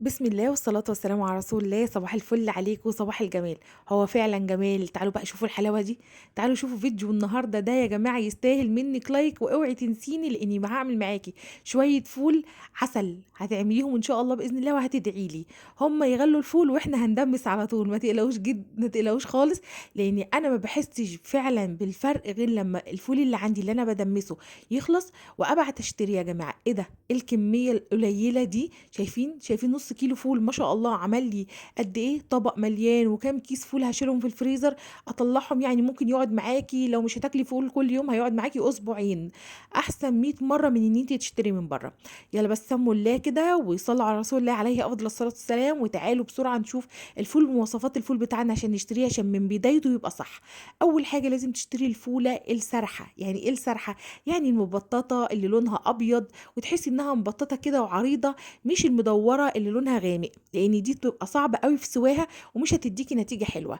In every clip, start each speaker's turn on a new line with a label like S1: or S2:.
S1: بسم الله والصلاة والسلام على رسول الله، صباح الفل عليكم وصباح الجمال. هو فعلًا جمال، تعالوا بقى شوفوا الحلاوة دي، تعالوا شوفوا فيديو النهارده ده يا جماعة يستاهل منِّك لايك، واوعي تنسيني لإني هاعمل معاكِ شوية فول عسل، هتعمليهم إن شاء الله بإذن الله وهتدعي لي، هُم يغلوا الفول وإحنا هندمِّس على طول، ما تقلقوش خالص، لإني أنا ما باحسش فعلًا بالفرق غير لمّا الفول اللي عندي اللي أنا بادمِّسه يخلص وأبعت أشتريه يا جماعة. إيه ده! إيه الكمية القليلة دي! شايفين نُص كيلو فول ما شاء الله عمل لي قد إيه طبق مليان، وكام كيس فول هاشيلهم في الفريزر أطلّعهم يعني ممكن يقعد معاكِ لو مش هتاكلي فول كل يوم هيقعد معاكِ أسبوعين، أحسن 100 مرّة من إن أنتِ تشتري من برّه. يالّا بس سمّوا الله كده وصلّوا على رسول الله عليه أفضل الصلاة والسلام، وتعالوا بسرعة نشوف الفول ومواصفات الفول بتاعنا عشان نشتريه عشان من بدايته يبقى صح. أول حاجة لازم تشتري الفولة السارحة، يعني إيه السارحة؟ يعني المبططة اللي لونها أبيض وتحسي إنها مبططة كده وعريضة مش المدوّرة اللي لونها غامق، لإن دي بتبقى صعبة أوي في سواها ومش هتدّيكِ نتيجة حلوة.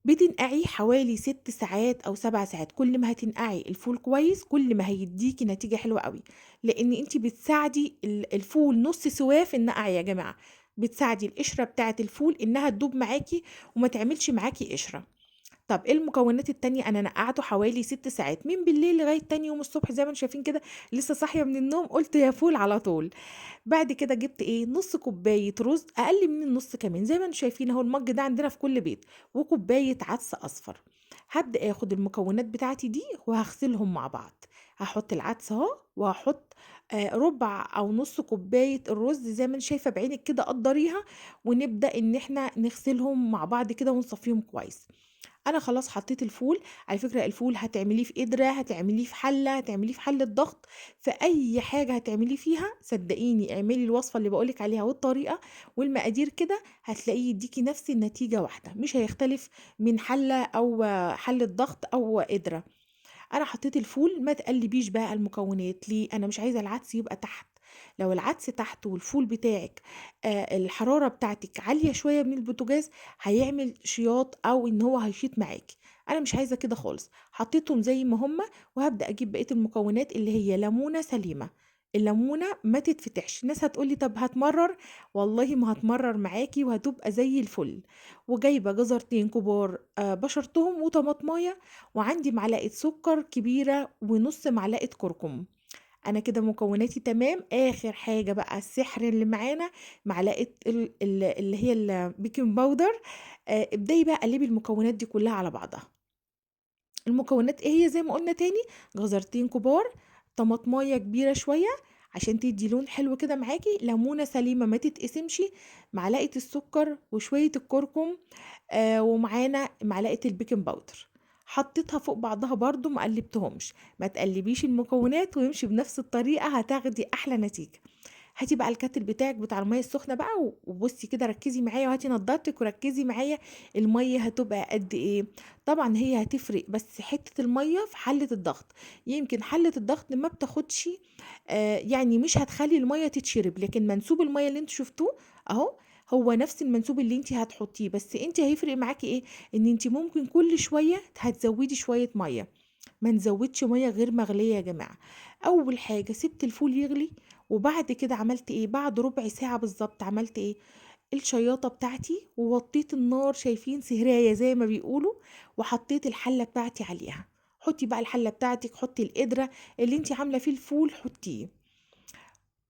S1: بتنقعيه حوالي 6 ساعات أو 7 ساعات، كل ما هتنقعي الفول كويس، كل ما هيدّيكِ نتيجة حلوة أوي، لإن أنتِ بتساعدي الفول نُص سواه في النقع يا جماعة، بتساعدي القشرة بتاعة الفول إنها تدوب معاكِ وما تعملش معاكِ قشرة. طب إيه المكونات التانية؟ أنا نقعته حوالي 6 ساعات، من بالليل لغاية تاني يوم الصبح زي ما أنتم شايفين كده، لسه صاحية من النوم قُلت يا فول على طول. بعد كده جِبت إيه، نُص كوباية رُز، أقل من النُص كمان، زي ما أنتم شايفين أهو المَج ده عندنا في كل بيت، وكوباية عدس أصفر. هابدأ آخُد المكونات بتاعتي دي وهاغسلهم مع بعض، هاحُط العدس أهو، وهاحُط رُبع أو نُص كوباية الرُز زي ما أنتِ شايفة بعينِك كده قدّريها، ونبدأ إن إحنا نغسلهم مع بعض كده ونصفّيهم كويس. أنا خلاص حطيت الفول، على فكرة الفول هتعمليه في قدرة، هتعمليه في حلة، هتعمليه في حلة ضغط، في أي حاجة هتعمليه فيها صدقيني اعملي الوصفة اللي باقول لِك عليها والطريقة والمقادير كده، هتلاقيه يدّيكِ نفس النتيجة واحدة، مش هيختلف من حلة أو حلة ضغط أو قدرة. أنا حطيت الفول ما تقلّبيش بقى المكونات، ليه؟ أنا مش عايزة العدس يبقى تحت، لو العدس تحت والفول بتاعِك الحرارة بتاعتِك عالية شوية من البوتاجاز، هيعمل شياط أو إن هو هيشيط معاكِ، أنا مش عايزة كده خالص، حطيتهم زي ما هُم وهابدأ أجيب بقية المكونات اللي هي ليمونة سليمة، الليمونة ما تتفتحش، الناس هتقول لي طب هتمرّر، والله ما هتمرّر معاكِ وهتبقى زي الفل، وجايبة جزرتين كبار بشرتهم وطماطماية وعندي معلقة سكر كبيرة ونُص معلقة كركم، أنا كده مكوناتي تمام، آخر حاجة بقى السحر اللي معانا معلقة اللي هي الbaking powder ابدئي بقى قلّبي المكونات دي كلّها على بعضها. المكونات إيه هي زي ما قُلنا تاني، جزرتين كبار، طماطماية كبيرة شوية عشان تدّي لون حلو كده معاكِ، ليمونة سليمة ما تتقسمش، معلقة السكر وشوية الكركم ومعانا معلقة البيكنج باودر، حطيتها فوق بعضها برضه ما قلّبتهمش، ما تقلّبيش المكونات وامشي بنفس الطريقة هتاخدي أحلى نتيجة. هاتي بقى الكاتل بتاعِك بتاع المَيّة السخنة بقى وبُصّي كده ركّزي معايا وهاتي نضارتِك وركّزي معايا المَيّة هتبقى قد إيه، طبعًا هي هتفرق بس حتّة المَيّة في حلّة الضغط، يمكن حلّة الضغط ما بتاخدش يعني مش هتخلّي المَيّة تتشرب، لكن منسوب المَيّة اللي أنتم شفتوه أهو، هو نفس المنسوب اللي أنتِ هتحطيه، بس أنتِ هيفرق معاكِ إيه، إن أنتِ ممكن كل شوية هتزوّدي شوية مَيّة. ما نزوّدش مَيّة غير مغلية يا جماعة. أول حاجة سِبت الفول يغلي، وبعد كده عملت إيه، بعد ربع ساعة بالضبط عملت إيه، الشياطة بتاعتي ووطّيت النار شايفين سهراية زي ما بيقولوا، وحطيت الحلة بتاعتي عليها. حُطّي بقى الحلة بتاعتِك، حُطّي القدرة اللي أنتِ عاملة فيه الفول حُطّيه.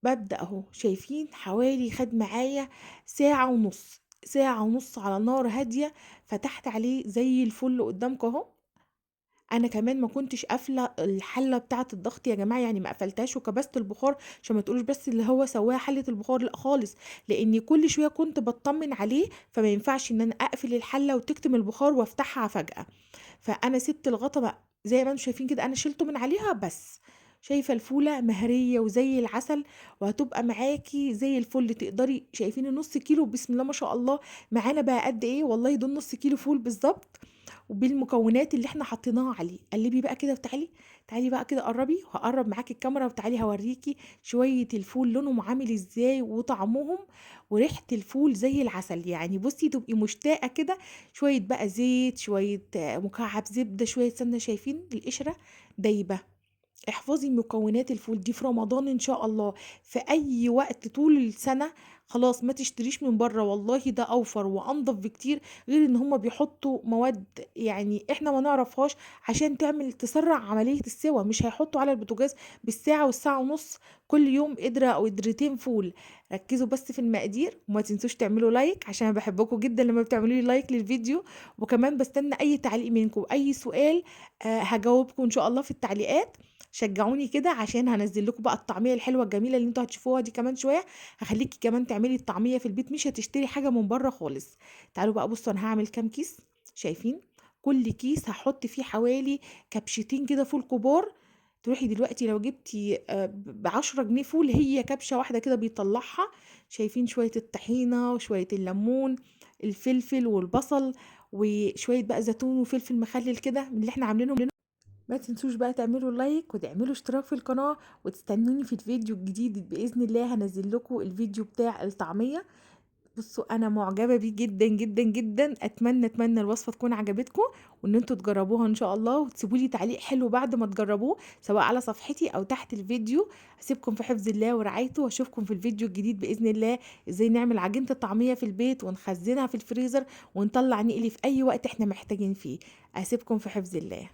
S1: بابدأ أهو شايفين حوالي خَد معايا ساعة ونُص، ساعة ونُص على نار هادية، فتحت عليه زي الفل قدّامكم أهو. أنا كمان ما كنتش قافلة الحلة بتاعة الضغط يا جماعة، يعني ما قفلتهاش وكبست البخار عشان ما تقولوش بس اللي هو سواها حلة البخار، لأ خالص، لإني كل شوية كنت باتطمن عليه، فما ينفعش إن أنا أقفل الحلة وتكتم البخار وافتحها فجأة، فأنا سِبت الغطا بقى زي ما أنتم شايفين كده أنا شِلته من عليها بس، شايفة الفولة مهرية وزي العسل وهتبقى معاكِ زي الفل، تقدري شايفين النُص كيلو بسم الله ما شاء الله معانا بقى قد إيه، والله دول نُص كيلو فول بالضبط. وبالمكونات اللي إحنا حطيناها عليه، قلّبي بقى كده وتعالي، تعالي بقى كده قرّبي، وهاقرّب معاكِ الكاميرا وتعالي هاوريكِ شوية الفول لونهم عامل إزاي وطعمهم، وريحة الفول زي العسل، يعني بُصّي تبقي مشتاقة كده شوية بقى زيت، شوية مكعب زبدة، شوية سمنة، شايفين القشرة دايبة. احفظي مكونات الفول دي في رمضان إن شاء الله، في أي وقت طول السنة خلاص ما تشتريش من بره، والله ده اوفر وانضف بكتير، غير ان هم بيحطوا مواد يعني احنا ما نعرفهاش عشان تسرع عملية السوا. مش هيحطوا على البوتاجاز بالساعة والساعة ونص كل يوم قدرة او قدرتين فول. ركزوا بس في المقادير، وما تنسوش تعملوا لايك عشان انا بحبكم جدا لما بتعملوا لي لايك للفيديو. وكمان بستنى اي تعليق منكم، اي سؤال هجاوبكم ان شاء الله في التعليقات. شجعوني كده عشان هنزل لكم بقى الطعميه الحلوه الجميله اللي انتوا هتشوفوها دي كمان شويه. هخليكي كمان تعملي الطعميه في البيت، مش هتشتري حاجه من بره خالص. تعالوا بقى بصوا انا هعمل كام كيس. شايفين؟ كل كيس هحط فيه حوالي كبشتين كده فول كبار. تروحي دلوقتي لو جبتي ب10 جنيه فول، هي كبشه واحده كده بيطلعها. شايفين؟ شويه الطحينه وشويه الليمون، الفلفل والبصل، وشويه بقى زيتون وفلفل مخلل كده من اللي احنا عاملينهم. ما تنسوش بقى تعملوا لايك وتعملوا اشتراك في القناة، وتستنوني في الفيديو الجديد بإذن الله. هنزل لكم الفيديو بتاع الطعمية. بصوا انا معجبة بيه جدا جدا جدا. اتمنى الوصفة تكون عجبتكم، وان انتوا تجربوها ان شاء الله، وتسيبوا لي تعليق حلو بعد ما تجربوه سواء على صفحتي او تحت الفيديو. اسيبكم في حفظ الله ورعايته، واشوفكم في الفيديو الجديد بإذن الله. ازاي نعمل عجينة الطعمية في البيت ونخزنها في الفريزر ونطلع نقلي في اي وقت احنا محتاجين فيه. اسيبكم في حفظ الله.